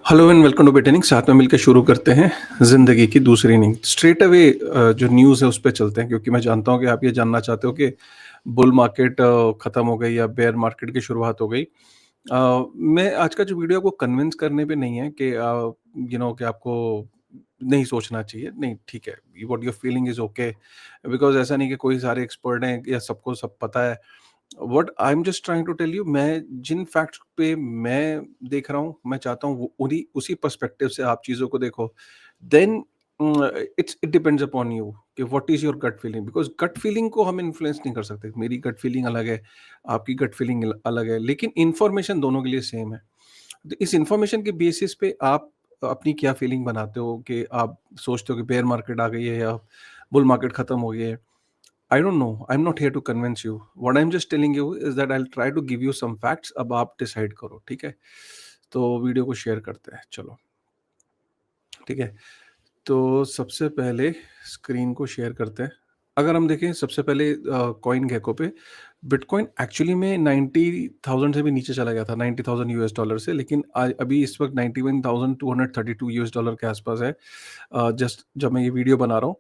Hello and welcome to बेटनिंग। साथ में मिलकर शुरू करते हैं ज़िंदगी की दूसरी इनिंग। स्ट्रेट अवे जो न्यूज़ है उस पे चलते हैं, क्योंकि मैं जानता हूँ कि आप ये जानना चाहते हो कि बुल मार्केट ख़त्म हो गई या बेयर मार्केट की शुरुआत हो गई। मैं आज का जो वीडियो आपको कन्विंस करने पे नहीं है कि कि आपको नहीं सोचना चाहिए। नहीं, ठीक है, what you are feeling is okay, because ऐसा नहीं कि कोई सारे एक्सपर्ट हैं या सबको सब पता है। What I am just trying to tell you, मैं जिन फैक्ट्स पे मैं देख रहा हूँ, मैं चाहता हूँ वो उन्हीं उसी पर्सपेक्टिव से आप चीज़ों को देखो। Then it depends upon you कि what is your gut feeling, because gut feeling को हम इन्फ्लुएंस नहीं कर सकते। मेरी गट फीलिंग अलग है, आपकी गट फीलिंग अलग है, लेकिन इन्फॉर्मेशन दोनों के लिए सेम है। तो इस इन्फॉर्मेशन के बेसिस पे आप अपनी क्या फीलिंग बनाते हो कि आप सोचते हो कि बेयर मार्केट आ गई है या बुल मार्केट खत्म हो गई है। I don't know. I'm not here to convince you. What I'm just telling you is that I'll try to give you some facts. अब आप डिसाइड करो, ठीक है? तो वीडियो को शेयर करते हैं, चलो, ठीक है? तो सबसे पहले स्क्रीन को शेयर करते हैं। अगर हम देखें सबसे पहले कॉइन गेको पे, बिटकॉइन एक्चुअली में 90,000 से भी नीचे चला गया था, $90,000 से, लेकिन अभी इस वक्त 91,232 यूएस डॉलर के आसपास है। जस्ट जब मैं ये वीडियो बना रहा हूँ,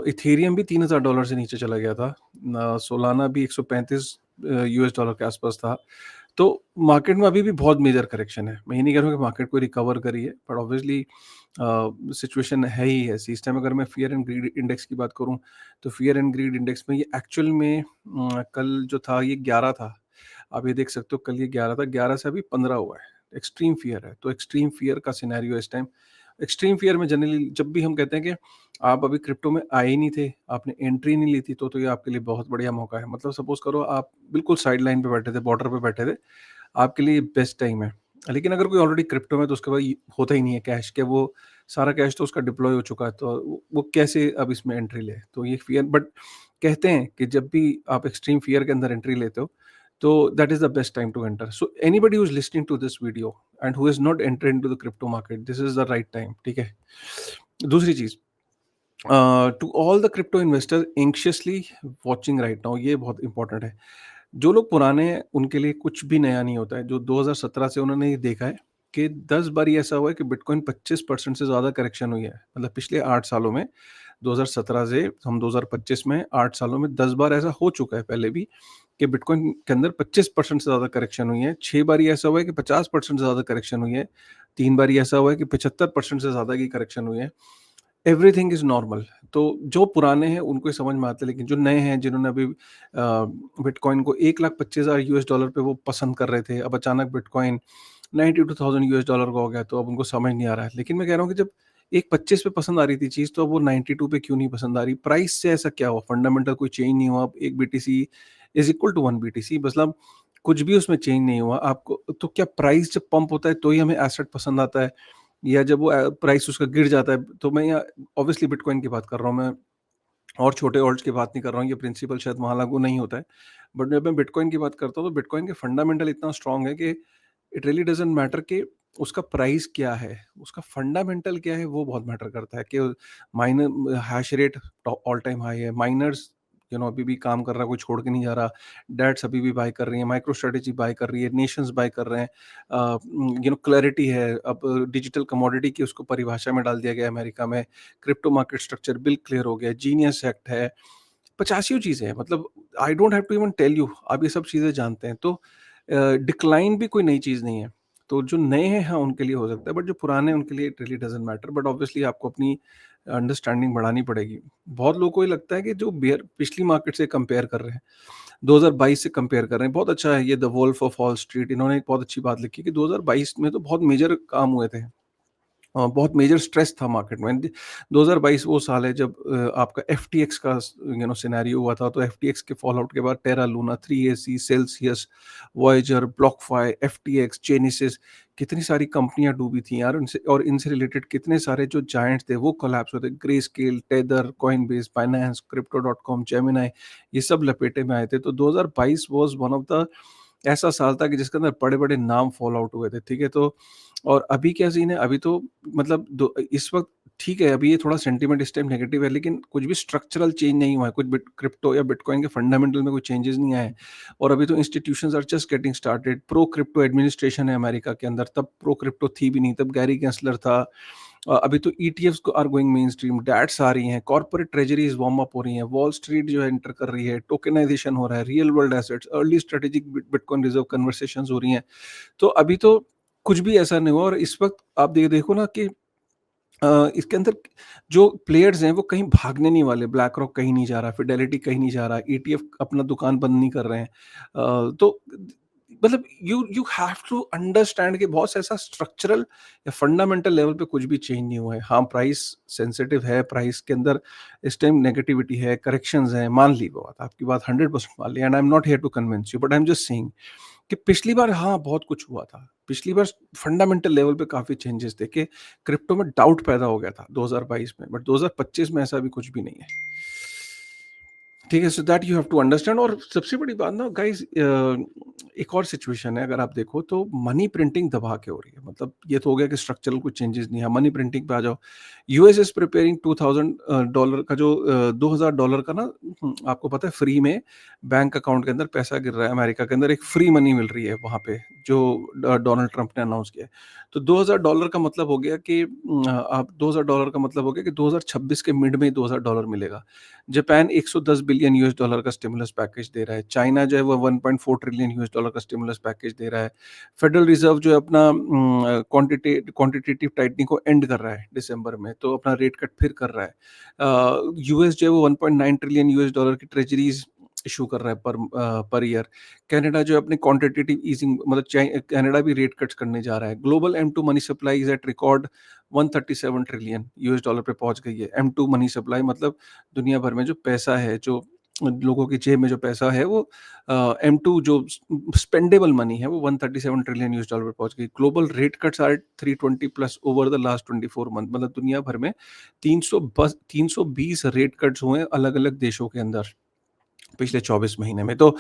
इथेरियम भी $3,000 से नीचे चला गया था। सोलाना भी 135 यूएस डॉलर के आसपास था। तो मार्केट में अभी भी बहुत मेजर करेक्शन है। मैं ये नहीं कह रहा हूँ कि मार्केट को रिकवर करी है, बट ऑब्वियसली सिचुएशन है ही ऐसी। इस टाइम अगर मैं फियर एंड ग्रीड इंडेक्स की बात करूँ, तो फियर एंड ग्रीड इंडेक्स में ये एक्चुअल में कल जो था ये 11 था। आप ये देख सकते हो, कल ये 11 था, 11 से अभी 15 हुआ है। एक्सट्रीम फियर है, तो एक्सट्रीम फियर का सिनेरियो है इस टाइम। एक्सट्रीम फियर में जनरली जब भी हम कहते हैं कि आप अभी क्रिप्टो में आए ही नहीं थे, आपने एंट्री नहीं ली थी, तो ये आपके लिए बहुत बढ़िया मौका है। मतलब सपोज़ करो आप बिल्कुल साइड लाइन पे बैठे थे, बॉर्डर पे बैठे थे, आपके लिए बेस्ट टाइम है। लेकिन अगर कोई ऑलरेडी क्रिप्टो में, तो उसके बाद होता ही नहीं है कैश, के वो सारा कैश तो उसका डिप्लॉय हो चुका है, तो वो कैसे अब इसमें एंट्री ले? तो ये फ़ियर, बट कहते हैं कि जब भी आप एक्सट्रीम फ़ियर के अंदर एंट्री लेते हो, तो that is the best time to enter. So anybody who is listening to this video and who is not entered into the crypto market, this is the right time, ठीक है? दूसरी चीज़, to all the crypto investor anxiously watching right now, ये बहुत important है। जो लोग पुराने हैं उनके लिए कुछ भी नया नहीं होता है। जो 2017 से उन्होंने ये देखा है कि 10 बार ही ऐसा हुआ है कि बिटकॉइन 25% से ज़्यादा करेक्शन हुई है। मतलब पिछले 8 सालों में, 2017 से हम 2025 में 8 सालों में 10 बार ऐसा हो चुका है पहले भी कि बिटकॉइन के अंदर 25% से ज़्यादा करेक्शन हुई है। 6 बार ही ऐसा हुआ है कि 50% से ज़्यादा करेक्शन हुई है। 3 बार ही ऐसा हुआ है कि 75% से ज़्यादा की करेक्शन हुई है। Everything is normal. तो जो पुराने हैं उनको ये समझ में आता है, लेकिन जो नए हैं जिन्होंने अभी बिटकॉइन को 1,25,000 यूएस डॉलर पे वो पसंद कर रहे थे, अब अचानक बिटकॉइन 92,000 यूएस डॉलर का हो गया, तो अब उनको समझ नहीं आ रहा है। लेकिन मैं कह रहा हूँ कि जब 1,25 पे पसंद आ रही थी चीज़, तो अब वो 92 पे क्यों नहीं पसंद आ रही? प्राइस से ऐसा क्या हुआ? फंडामेंटल कोई चेंज नहीं हुआ। 1 BTC is equal to 1 BTC, मतलब कुछ भी उसमें चेंज नहीं हुआ। आपको तो क्या प्राइस जब पंप होता है तो ही हमें एसेट पसंद आता है, या जब वो प्राइस उसका गिर जाता है? तो मैं यहाँ ऑब्वियसली बिटकॉइन की बात कर रहा हूँ मैं, और छोटे ऑल्ट्स की बात नहीं कर रहा हूँ। ये प्रिंसिपल शायद वहाँ लागू नहीं होता है। बट जब मैं बिटकॉइन की बात करता हूँ, तो बिटकॉइन के फंडामेंटल इतना स्ट्रॉन्ग है कि इट रियली डज़न्ट मैटर कि उसका प्राइस क्या है, उसका फंडामेंटल क्या है, वो बहुत मैटर करता है कि minor hash rate all time high है, माइनर्स अभी भी काम कर रहा है, कोई छोड़ के नहीं जा रहा, डेट्स अभी भी बाय कर रही है, माइक्रो स्ट्रेटेजी बाय कर रही है, नेशंस बाय कर रहे हैं, क्लैरिटी है। अब डिजिटल कमोडिटी की उसको परिभाषा में डाल दिया गया है अमेरिका में, crypto market structure bill clear हो गया, जीनियस एक्ट है, पचासियों चीज़ें हैं। मतलब I don't have to even tell you, आप ये सब चीज़ें जानते हैं। तो डिक्लाइन भी कोई नई चीज़ नहीं है। तो जो नए हैं, हाँ, उनके लिए हो सकता है, बट जो पुराने हैं उनके लिए it really doesn't matter. But obviously आपको अपनी अंडरस्टैंडिंग बढ़ानी पड़ेगी। बहुत लोगों को ये लगता है कि जो बेयर पिछली मार्केट से कंपेयर कर रहे हैं, 2022 से कंपेयर कर रहे हैं, बहुत अच्छा है। ये the Wolf of Wall Street, इन्होंने एक बहुत अच्छी बात लिखी कि 2022 में तो बहुत मेजर काम हुए थे। बहुत मेजर स्ट्रेस था मार्केट में। 2022 वो साल है जब आपका एफटीएक्स का सिनेरियो हुआ था। तो एफटीएक्स के फॉलआउट के बाद Terra Luna, 3AC, Celsius, Voyager, BlockFi, FTX, Genesis, कितनी सारी कंपनियां डूबी थी यार। उनसे और इनसे रिलेटेड कितने सारे जो जायंट्स थे वो कोलैप्स हुए थे। Grey scale, tether, Coinbase, Binance, crypto dot com, Gemini, ये सब लपेटे में आए थे। तो 2022 वाज वन ऑफ द ऐसा साल था कि जिसके अंदर बड़े बड़े नाम फॉल आउट हुए थे, ठीक है? तो और अभी क्या सीन है? अभी तो मतलब इस वक्त ठीक है, अभी ये थोड़ा सेंटीमेंट इस टाइम नेगेटिव है, लेकिन कुछ भी स्ट्रक्चरल चेंज नहीं हुआ है, कुछ क्रिप्टो या बिटकॉइन के फंडामेंटल में कोई चेंजेस नहीं आए हैं। और अभी तो institutions are just getting started. Pro crypto administration है अमेरिका के अंदर, तब प्रो क्रिप्टो थी भी नहीं, तब गैरी गेंसलर था। अभी तो ईटीएफ्स को are going mainstream, that's आ रही हैं, कॉर्पोरेट ट्रेजरीज वार्म अप हो रही हैं, वॉल स्ट्रीट जो है एंटर कर रही है, टोकेनाइजेशन हो रहा है, real world assets, early strategic bitcoin reserve conversations हो रही हैं। तो अभी तो कुछ भी ऐसा नहीं हुआ, और इस वक्त आप देखो ना कि इसके अंदर जो प्लेयर्स हैं वो कहीं भागने नहीं वाले। ब्लैक रॉक कहीं नहीं जा रहा, फिडेलिटी कहीं नहीं जा रहा, ईटीएफ अपना दुकान बंद नहीं कर रहे हैं। तो मतलब यू हैव टू अंडरस्टैंड कि बहुत ऐसा स्ट्रक्चरल या फंडामेंटल लेवल पे कुछ भी चेंज नहीं हुआ है। हाँ, प्राइस सेंसिटिव है, प्राइस के अंदर इस टाइम नेगेटिविटी है, करेक्शंस हैं, मान ली वो बात, आपकी बात 100% मान ली, and I am not here to convince you, but I am just saying कि पिछली बार हाँ, बहुत कुछ हुआ था। पिछली बार फंडामेंटल लेवल पे काफ़ी चेंजेस थे कि क्रिप्टो में डाउट पैदा हो गया था 2022 में, बट 2025 में ऐसा अभी कुछ भी नहीं है। ठीक है, so that you have to understand. और सबसे बड़ी बात ना गाइस, एक और सिचुएशन है, अगर आप देखो तो मनी प्रिंटिंग दबा के हो रही है। मतलब ये तो हो गया कि स्ट्रक्चरल कुछ चेंजेस नहीं है, मनी प्रिंटिंग पे आ जाओ। यूएस इज प्रिपेयरिंग $2000 का जो $2000 का ना, आपको पता है फ्री में बैंक अकाउंट के अंदर पैसा गिर रहा है। अमेरिका के अंदर एक फ्री मनी मिल रही है वहाँ पे, जो डोनाल्ड ट्रंप ने अनाउंस किया है। तो $2000 का मतलब हो गया कि आप $2000 का मतलब हो गया कि 2026 के मिड में $2000 मिलेगा। जापान 110 बिलियन यूएस डॉलर का स्टिमुलस पैकेज दे रहा है। चाइना जो है वो 1.4 ट्रिलियन यूएस डॉलर का स्टिमुलस पैकेज दे रहा है। फेडरल रिजर्व जो है अपना क्वांटिटेटिव टाइटनिंग को एंड कर रहा है दिसंबर में, तो अपना रेट कट फिर कर रहा है। यूएस जो है वो 1.9 ट्रिलियन यूएस डॉलर की ट्रेजरीज इशू कर रहा है पर ईयर। कनाडा जो है अपने क्वांटिटेटिव ईजिंग, मतलब कनाडा भी रेट कट्स करने जा रहा है। Global M2 money supply is at record 137 trillion US dollar पे पहुंच गई है। M2 मनी सप्लाई मतलब दुनिया भर में जो पैसा है, जो लोगों की जेब में जो पैसा है, वो M2 जो स्पेंडेबल मनी है वो 137 ट्रिलियन यूएस डॉलर पे पहुंच गई। Global rate cuts are 320 plus over the last 24 month. मतलब दुनिया भर में 320 रेट कट्स हुए अलग अलग देशों के अंदर पिछले 24 महीने में। तो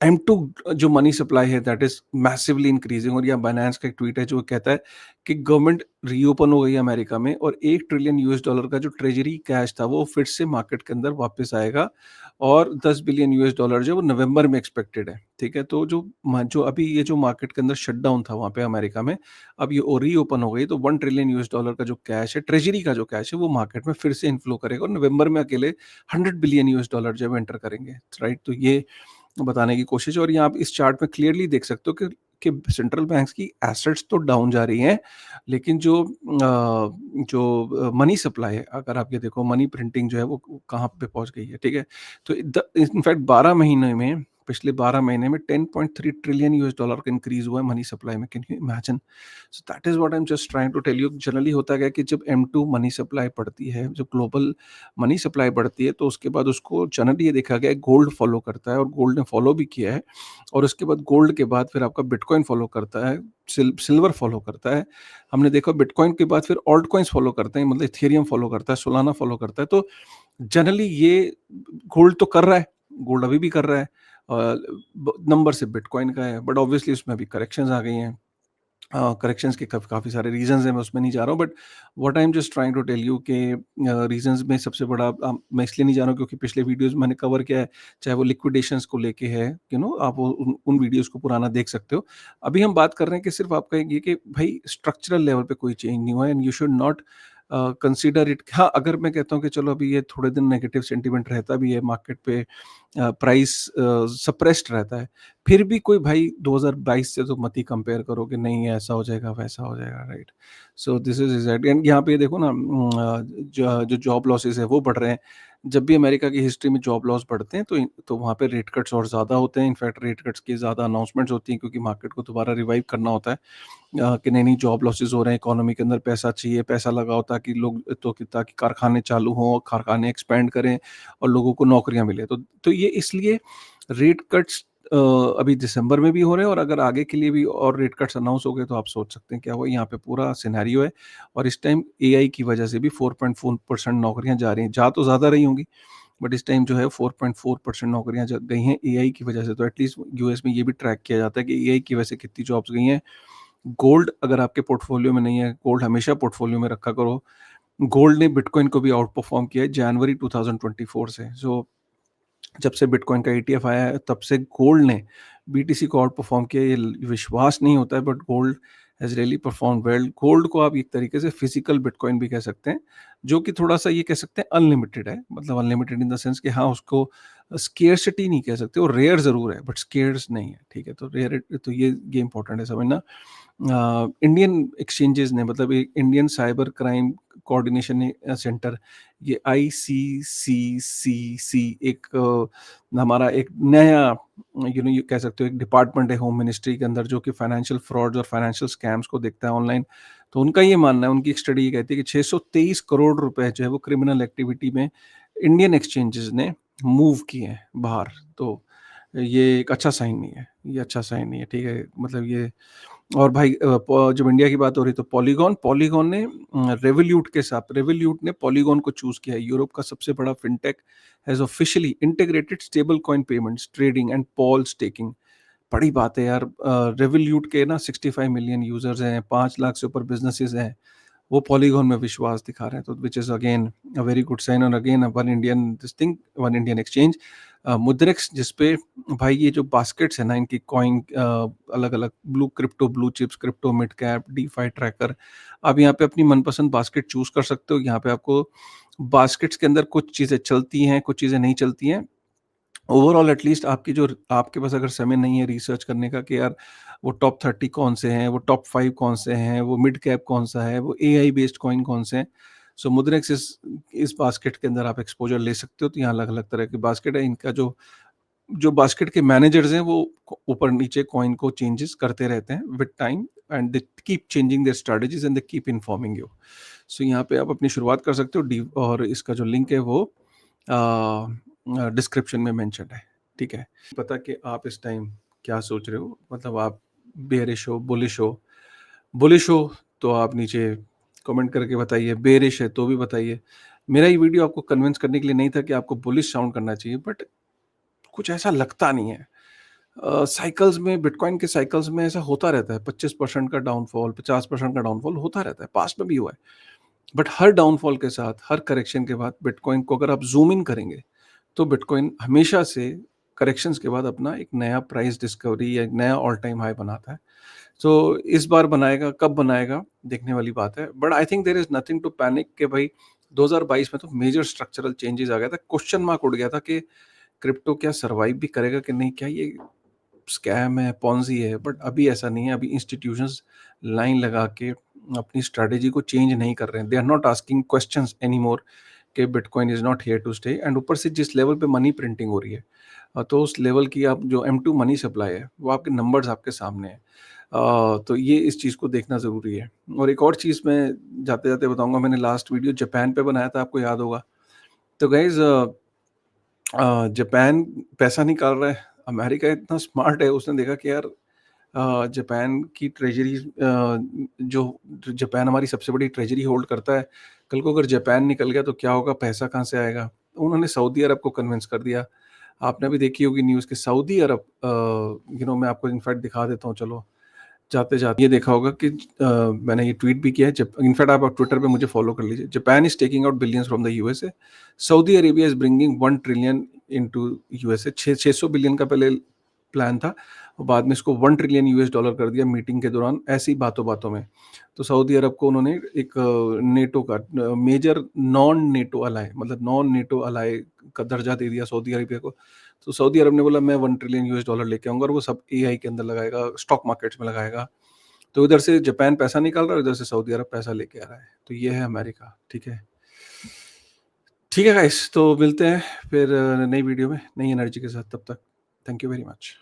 M2 जो मनी सप्लाई है दैट इज मैसिवली इंक्रीजिंग। और यहाँ बाइनेंस का एक ट्वीट है जो कहता है कि गवर्नमेंट रीओपन हो गई है अमेरिका में, और 1 ट्रिलियन यूएस डॉलर का जो ट्रेजरी कैश था वो फिर से मार्केट के अंदर वापस आएगा। और 10 बिलियन यूएस डॉलर जो वो नवंबर में एक्सपेक्टेड है। ठीक है, तो जो अभी ये जो मार्केट के अंदर शटडाउन था वहाँ पे अमेरिका में, अब ये रीओपन हो गई, तो 1 ट्रिलियन यूएस डॉलर का जो कैश है, ट्रेजरी का जो कैश है, वो मार्केट में फिर से इन्फ्लो करेगा, और नवंबर में अकेले 100 बिलियन यूएस डॉलर जब एंटर करेंगे। राइट, तो ये बताने की कोशिश है। और यहाँ आप इस चार्ट में क्लियरली देख सकते हो कि सेंट्रल बैंक्स की एसेट्स तो डाउन जा रही हैं, लेकिन जो मनी सप्लाई है, अगर आप ये देखो मनी प्रिंटिंग जो है वो कहाँ पे पहुंच गई है। ठीक है, तो इनफैक्ट 12 महीने में, पिछले 12 महीने में 10.3 ट्रिलियन यूएस डॉलर का इंक्रीज हुआ है मनी सप्लाई में। Can you imagine? So that is what I am just trying to tell you. Generally होता है कि जब M2 मनी सप्लाई बढ़ती है, जब ग्लोबल मनी सप्लाई बढ़ती है, तो उसके बाद उसको जनरली ये देखा गया है गोल्ड फॉलो करता है, और गोल्ड ने फॉलो भी किया है। और उसके बाद गोल्ड के बाद फिर आपका बिटकॉइन फॉलो करता है, सिल्वर फॉलो करता है। हमने देखा बिटकॉइन के बाद फिर ऑल्ट कॉइन्स फॉलो करते हैं, मतलब इथेरियम फॉलो करता है, सोलाना फॉलो करता है। तो जनरली ये गोल्ड तो कर रहा है, गोल्ड अभी भी कर रहा है, नंबर से बिटकॉइन का है, बट ऑब्वियसली उसमें अभी करेक्शंस आ गई हैं। करेक्शंस के काफ़ी सारे रीजंस हैं, मैं उसमें नहीं जा रहा हूँ, but what I am just trying to tell you कि रीजंस में सबसे बड़ा, मैं इसलिए नहीं जा रहा हूँ क्योंकि पिछले वीडियोस मैंने कवर किया है, चाहे वो लिक्विडेशंस को लेके है, आप उन वीडियोस को पुराना देख सकते हो। अभी हम बात कर रहे हैं कि सिर्फ आप कहेंगे कि भाई स्ट्रक्चरल लेवल पे कोई चेंज नहीं हुआ है, and you should not consider it. हाँ, अगर मैं कहता हूँ कि चलो अभी ये थोड़े दिन नेगेटिव सेंटीमेंट रहता भी है मार्केट पे, प्राइस सप्रेस्ड रहता है, फिर भी कोई भाई 2022 से तो मत ही कंपेयर करो कि नहीं ऐसा हो जाएगा वैसा हो जाएगा। Right, so this is exactly. And यहाँ पे देखो ना, जो जॉब लॉसेस है वो बढ़ रहे हैं। जब भी अमेरिका की हिस्ट्री में जॉब लॉस बढ़ते हैं तो वहाँ पे रेट कट्स और ज़्यादा होते हैं। इनफैक्ट रेट कट्स की ज़्यादा अनाउंसमेंट्स होती हैं, क्योंकि मार्केट को दोबारा रिवाइव करना होता है। कि नहीं जॉब लॉसेस हो रहे हैं, इकोनॉमी के अंदर पैसा चाहिए, पैसा लगाओ ताकि ताकि कारखाने चालू हों, कारखाने एक्सपेंड करें और लोगों को नौकरियां मिले। तो ये इसलिए रेट कट्स अभी दिसंबर में भी हो रहे हैं, और अगर आगे के लिए भी और रेट कट्स अनाउंस हो गए तो आप सोच सकते हैं क्या हुआ। यहाँ पे पूरा सिनेरियो है। और इस टाइम AI की वजह से भी 4.4% नौकरियां जा रही हैं, जा तो ज़्यादा रही होंगी, बट इस टाइम जो है 4.4% नौकरियां गई हैं AI की वजह से। तो एटलीस्ट यूएस में ये भी ट्रैक किया जाता है कि AI की वजह से कितनी जॉब्स गई हैं। गोल्ड अगर आपके पोर्टफोलियो में नहीं है, गोल्ड हमेशा पोर्टफोलियो में रखा करो। गोल्ड ने बिटकॉइन को भी आउट परफॉर्म किया है जनवरी 2024 से। सो जब से बिटकॉइन का ईटीएफ आया है तब से गोल्ड ने बीटीसी को आउट परफॉर्म किया। ये विश्वास नहीं होता है but gold has really perform well. Gold को आप एक तरीके से फिजिकल बिटकॉइन भी कह सकते हैं, जो कि थोड़ा सा ये कह सकते हैं अनलिमिटेड है। मतलब अनलिमिटेड इन द सेंस कि हाँ, उसको स्केर्सिटी नहीं कह सकते, वो रेयर जरूर है बट स्केर्स नहीं है। ठीक है, तो रेयर, तो ये इंपॉर्टेंट है समझना। इंडियन एक्सचेंजेस ने, मतलब Indian cyber crime coordination centre, ये आईसीसीसीसी एक हमारा एक नया ये कह सकते हो एक डिपार्टमेंट है होम मिनिस्ट्री के अंदर, जो कि फाइनेंशियल फ्रॉड्स और फाइनेंशियल स्कैम्स को देखता है ऑनलाइन। तो उनका ये मानना है, उनकी एक स्टडी ये कहती है कि 623 करोड़ रुपए जो है वो क्रिमिनल एक्टिविटी में इंडियन एक्सचेंजेस ने मूव किए हैं बाहर। तो ये एक अच्छा साइन नहीं है, ये अच्छा साइन नहीं है। ठीक है, मतलब ये। और भाई जब इंडिया की बात हो रही तो पॉलीगॉन ने रेवोल्यूट के साथ, रेवोल्यूट ने पॉलीगॉन को चूज किया है। यूरोप का सबसे बड़ा fintech has officially integrated stable coin payments, trading and Paul staking. बड़ी बात है यार। रेवोल्यूट के ना 65 मिलियन यूजर्स हैं, 5 लाख से ऊपर बिजनेसेस हैं, वो पॉलीगॉन में विश्वास दिखा रहे हैं। तो which is again a very good sign. और again one Indian this thing, one Indian exchange Mudrex, जिसपे भाई ये जो बास्केट्स है ना इनकी कॉइन, अलग अलग crypto blue chips, crypto mid cap, DeFi tracker, आप यहाँ पे अपनी मनपसंद बास्केट चूज कर सकते हो। यहाँ पे आपको बास्केट्स के अंदर कुछ चीजें चलती हैं, कुछ चीजें नहीं चलती हैं। ओवरऑल एटलीस्ट आपके पास अगर समय नहीं है रिसर्च करने का कि यार वो टॉप 30 कौन से हैं, वो टॉप 5 कौन से हैं, वो मिड कैप कौन सा है, वो एआई बेस्ड कॉइन कौन से हैं, सो मुद्रेक्स इस बास्केट के अंदर आप एक्सपोजर ले सकते हो। तो यहाँ अलग अलग तरह की बास्केट है। इनका जो जो बास्केट के मैनेजर्स हैं वो ऊपर नीचे कॉइन को चेंजेस करते रहते हैं with time, and they keep changing their strategies and they keep informing you. So यहाँ पे आप अपनी शुरुआत कर सकते हो। और इसका जो लिंक है वो डिस्क्रिप्शन में मेंशन है। ठीक है, पता कि आप इस टाइम क्या सोच रहे हो, मतलब आप बेयरिश हो, बुलिश हो तो आप नीचे कमेंट करके बताइए, बेयरिश है तो भी बताइए। मेरा ये वीडियो आपको कन्विंस करने के लिए नहीं था कि आपको बुलिश साउंड करना चाहिए, बट कुछ ऐसा लगता नहीं है। साइकिल्स में, बिटकॉइन के साइकिल्स में ऐसा होता रहता है, 25% का डाउनफॉल, 50% का डाउनफॉल होता रहता है, पास्ट में भी हुआ है। बट हर डाउनफॉल के साथ, हर करेक्शन के बाद बिटकॉइन को अगर आप जूम इन करेंगे तो बिटकॉइन हमेशा से करेक्शंस के बाद अपना एक नया प्राइस डिस्कवरी या एक नया ऑल टाइम हाई बनाता है। तो इस बार बनाएगा, कब बनाएगा देखने वाली बात है। But I think there is nothing to panic कि भाई 2022 में तो मेजर स्ट्रक्चरल चेंजेस आ गया था, क्वेश्चन मार्क उड़ गया था कि क्रिप्टो क्या सर्वाइव भी करेगा कि नहीं, क्या ये स्कैम है, पॉन्जी है। बट अभी ऐसा नहीं है। अभी इंस्टीट्यूशंस लाइन लगा के अपनी स्ट्रेटेजी को चेंज नहीं कर रहे हैं। They are not asking questions any more कि bitcoin is not here to stay. And ऊपर से जिस लेवल पे मनी प्रिंटिंग हो रही है, तो उस लेवल की आप जो M2 मनी सप्लाई है वो आपके नंबर्स आपके सामने है। तो ये इस चीज़ को देखना ज़रूरी है। और एक और चीज़ मैं जाते जाते बताऊंगा, मैंने लास्ट वीडियो जापान पे बनाया था, आपको याद होगा। तो गाइज जापान पैसा निकाल रहा है, अमेरिका इतना स्मार्ट है, उसने देखा कि यार जापान की ट्रेजरी, जो जापान हमारी सबसे बड़ी ट्रेजरी होल्ड करता है, कल को अगर जापान निकल गया तो क्या होगा, पैसा कहाँ से आएगा। उन्होंने सऊदी अरब को कन्विंस कर दिया। आपने भी देखी होगी न्यूज़ कि सऊदी अरब, मैं आपको इनफैक्ट दिखा देता हूँ, चलो जाते जाते ये देखा होगा कि मैंने ये ट्वीट भी किया है। इनफैक्ट आप ट्विटर पे मुझे फॉलो कर लीजिए। Japan is taking out billions from the USA, Saudi Arabia is bringing 1 trillion into USA. 600 billion का पहले प्लान था, और बाद में इसको 1 ट्रिलियन यूएस डॉलर कर दिया मीटिंग के दौरान, ऐसी बातों बातों में। तो सऊदी अरब को उन्होंने एक नेटो का मेजर नॉन नेटो अलाय, मतलब नॉन नेटो अलाय का दर्जा दे दिया सऊदी अरेबिया को। तो सऊदी अरब ने बोला मैं 1 ट्रिलियन यूएस डॉलर लेके आऊंगा, और वो सब एआई के अंदर लगाएगा, स्टॉक मार्केट्स में लगाएगा। तो इधर से जापान पैसा निकाल रहा है, इधर से सऊदी अरब पैसा लेके आ रहा है। तो ये है अमेरिका। ठीक है, ठीक है गाइस, तो मिलते हैं फिर नई वीडियो में नई एनर्जी के साथ। तब तक थैंक यू वेरी मच।